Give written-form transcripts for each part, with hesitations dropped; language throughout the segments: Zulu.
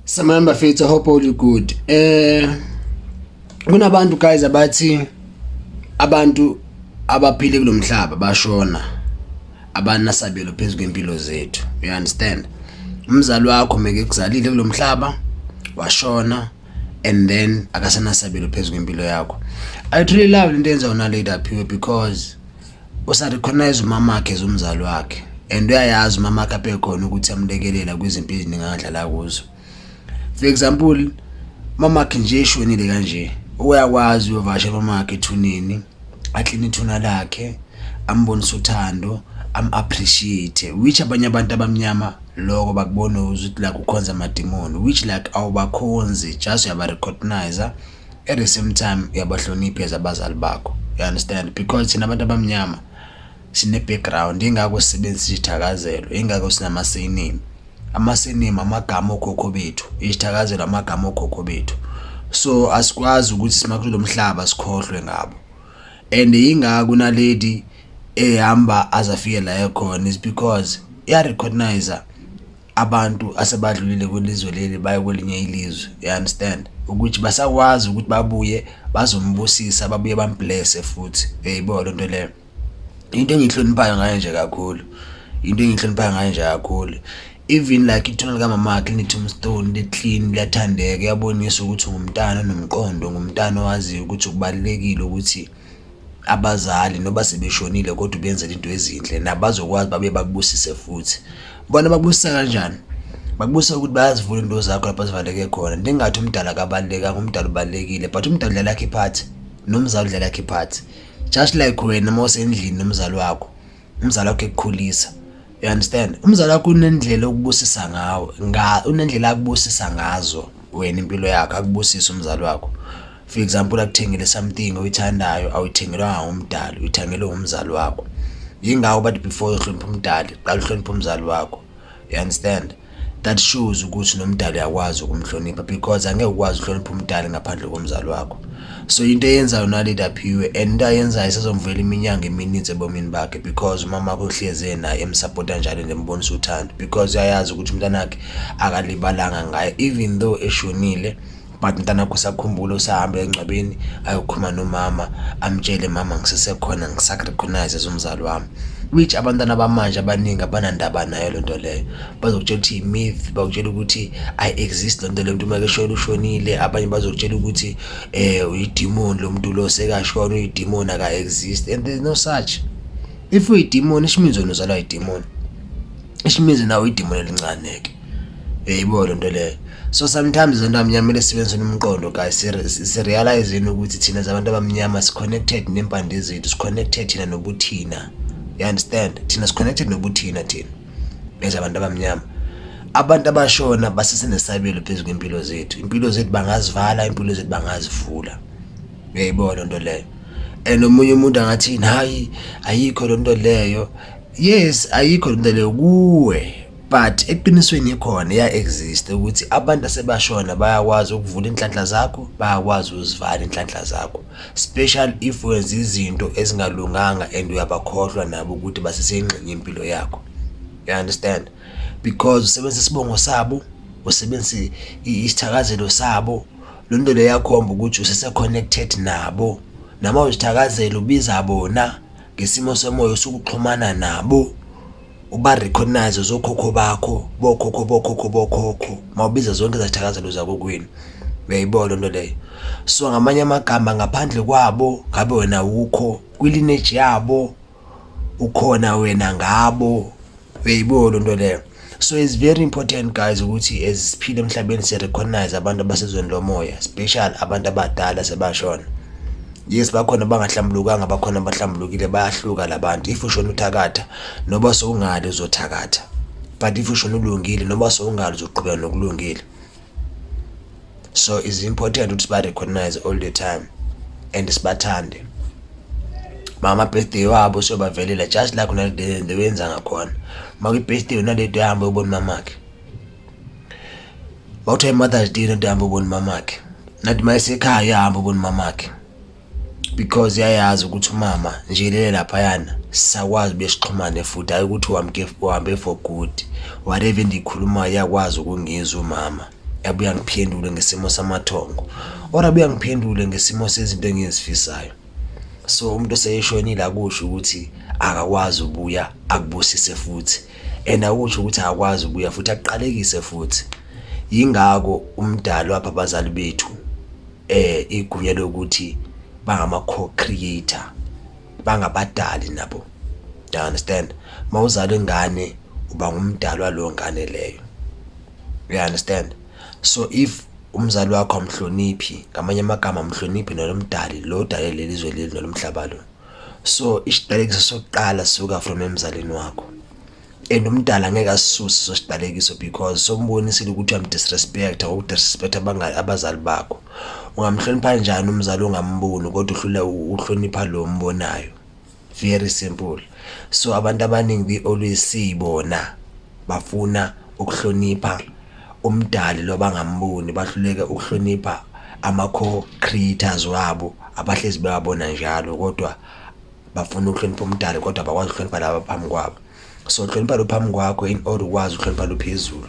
Samamba Faith, I hope all you good. Kunabantu guys abathi abantu abaphile kulomhlaba bashona abanasabelo phezulu kwempilo zethu. You understand? Umzali wakho meke kuzalile kulomhlaba washona and then akasanasabelo phezulu kwempilo yakho. I truly love into enza una lady aphiwe because usa recognize umama wakhe ezumzali wakhe and uyayazi umama wakhe aphe khona ukuthi amlekelela kwizinto eziningi angadlala kuzo. For example, mama wakhe nje eshonile kanje uyakwazi uyovasha mama wakhe ethuneni aclean ithuna lakhe ambonisa uthando appreciate, which abanye abantu abamnyama lokho bakubona ukuthi la kukhonza amademon, which like awubakhonzi, just uyaba recognize at the same time uyabahlonipha ezabazali bakho. You understand? Because thina abantu abamnyama sine background ingakho sisebenzisa isithakazelo, ingakho sinama surname. Ama-surname amagama okhokho bethu, isithakazelo amagama okhokho bethu. So asikwazi ukuthi simakulo mhlaba sikhohlwe ngabo. And ingakho una lady ehamba azafike la ekhona is because iya recognize abantu asebadlulile kwelizwe leli baye kwelinye ilizwe. You understand? Ukuthi basakwazi ukuthi babuye bazombusisa, babuye bamblesse futhi. Yebo into leyo. Into engihloniphayo ngayo nje kakhulu. Into engihloniphayo ngayo nje kakhulu. Even like ithuna lika mama wakhe linetombstone le clean liyathandeka, yabonisa ukuthi ngumntana nomqondo, ngumntana owaziyo ukuthi kubalekile ukuthi abazali noba sebeshonile kodwa ubenzela into ezinhle nabazokwazi babe bakubusise futhi. Bona bakubusisa kanjani? Bakubusisa ukuthi bayazivula into zakho lapha zivaleke khona. Ndingathi umdala akabaleka, umdala ubalekile, but umdala udlala yakhe part nomzali udlala yakhe part. Just like wena mawusendlini nomzali wakho, umzali wakhe ekukhulisa. You understand? Umzali wakho unendlela okubusisa ngawo, unendlela akubusisa ngazo wena impilo yakho, akubusisa umzali wakho. For example, akuthengele something oyithandayo awuyithengelwa ngumdala, uyithengelwe umzali wakho. Yingakho bathi before uhlonipha umdala, qala uhlonipha umzali wakho. You understand? That shows ukuthi nomdala uyakwazi ukumhlonipha because angeke ukwazi uhlonipha umdala ngaphandle komzali wakho. So into eyenza una lady aphiwe and into ayenza isezomvela iminyanga emininzi ebomini bakhe because umama wakhe uhleze naye emsupporta njalo nembonisa uthando because uyayazi ukuthi umntana wakhe akalibalanga ngaye even though eshonile, but umntana wakhe usakhumbula usahamba engcwabeni ayokhuluma nomama amtshele mama ngisesekhona ngisarecognize umzali wami, which abantwana bamanje abaningi abanandaba nayo lento leyo. Bazokutshela ukuthi myth, bakutshela ukuthi I exist lento leyo, umuntu makeshona ushonile. Abanye bazokutshela ukuthi uyidemon lo muntu lo sekashona, uyidemon aka exist, and there's no such. If uyidemon ishimizo nozalwa idemon, ishimizo nawo idemon elincaneke. Yebo lento leyo. So sometimes lento amnyama lesebenzisa umqondo guys, si realize ukuthi thina zabantu abamnyama si connected nempande zethu, si connected thina nobuthina. You understand? Thina si connected nobuthina thina ezabantu abamnyama. Abantu abashona basesenesabelo phezulu kwempilo zethu. Impilo zethu bangazivala, impilo zethu bangazivula. Uyayibona lento leyo. And omunye umuntu angathi hayi ayikho lento leyo. Yes, ayikho lento leyo kuwe, but eqinisweni ikhona, ya exist ukuthi abantu asebashona bayakwazi ukuvula inhlanhla zakho, bayakwazi uzivala inhlanhla zakho, special if wenza izinto ezingalunganga and uyabakhohlwa nabo ukuthi basesengxenye impilo yakho. You understand? Because usebenzisa isibongo sabo, usebenzisa isithakazelo sabo, lonto le yakhomba ukuthi usese connected nabo, nama uzithakazelo ubiza bona ngesimo semoya sokuxhumana nabo, uba recognize zokhokho bakho, bokhokho mawubiza zonke izithakazelo zakho kwini. Uyayibona lento leyo. So ngamanye amagama ngaphandle kwabo ngabe wena ukho kwilineage yabo, ukhona wena ngabo. Uyayibona lento leyo. So it's very important guys ukuthi esiphile emhlabeni si recognize abantu abasezweni lomoya, special abantu abadala sebashona. Yes, bakhona bangahlambulukanga, bakhona abahlambulukile, bayahluka labantu. If ushona uthakatha noba sowungale uzothakatha, but if ushona ulungile noba sowungale uzoqhubeka nokulungile. So it's important ukuthi ba recognize all the time and sibathande. Mama birthday wabo so bavelela just like una le wenza ngakhona. Maku birthday una le hamba ubona mamakhe. Bawuthe Mother's Day una hamba ubona mamakhe. Nathi mayisekhaya hamba ubona mamakhe. Because yayazi ukuthi umama nje lapha yana sakwazi besixhumane futhi hayi ukuthi uhambe for good. Whatever endikhuluma yakwazi ukungizwa umama. abuye angiphendule ngesimo samathongo or abuye angiphendule ngesimo sezinto engizifisayo. So umuntu oseyeshonile akusho ukuthi akakwazi ubuya akubusise futhi, and akusho ukuthi akakwazi ubuya futhi akuqalekise futhi. Yingako umdali wapha abazali bethu igunya lokuthi bangama co-creator, bangabadali nabo. You understand? Mawuzala ingane uba ngumdali walowo ngane leyo. You understand? So if umzali wakho amhloniphi, ngamanye amagama amhloniphi nolomdali lo dale lelizwe leli nolomhlaba lo, so isidalekiso sokuqala sisuka from emzalini wakho. And umdala angeke asisuse so sidalekiso because sombonisile ukuthi uyamdisrespect ukudisrespect abazali bakho. Ungamhlonipha kanjani umzali ongamboni kodwa uhlonipha lo mbonayo? Very simple. So abantu abaningi always sibona bafuna ukuhlonipha umdali lo bangamboni, bahluleke ukuhlonipha ama-co-creators wabo abahlezi bewabona njalo, kodwa bafuna ukuhlonipha umdali kodwa bakwazi ukuhlonipha laba phambi kwabo. So hlonipha lo phambi kwakho in order ukwazi ukuhlonipha lo phezulu,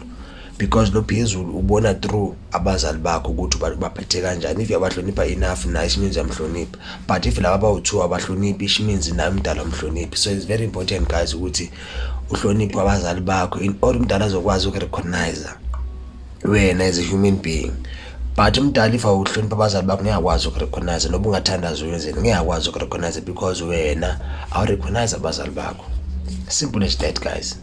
because lo phezulu ubona through abazali bakho ukuthi baphethe kanjani. If uyabahlonipha enough naye it means uyamhlonipha, but if laba bawu-2 abahloniphi it means naye umdala umhloniphi. So it's very important guys ukuthi uhloniphe abazali bakho in order umdala azokwazi ukurecognize wena as a human being. But umdala if awuhlonipha abazali bakho ngiyakwazi ukurecognize, noba ungathandaza uyenzeni ngiyakwazi ukurecognize because wena awurecognize abazali bakho. Simple as that guys.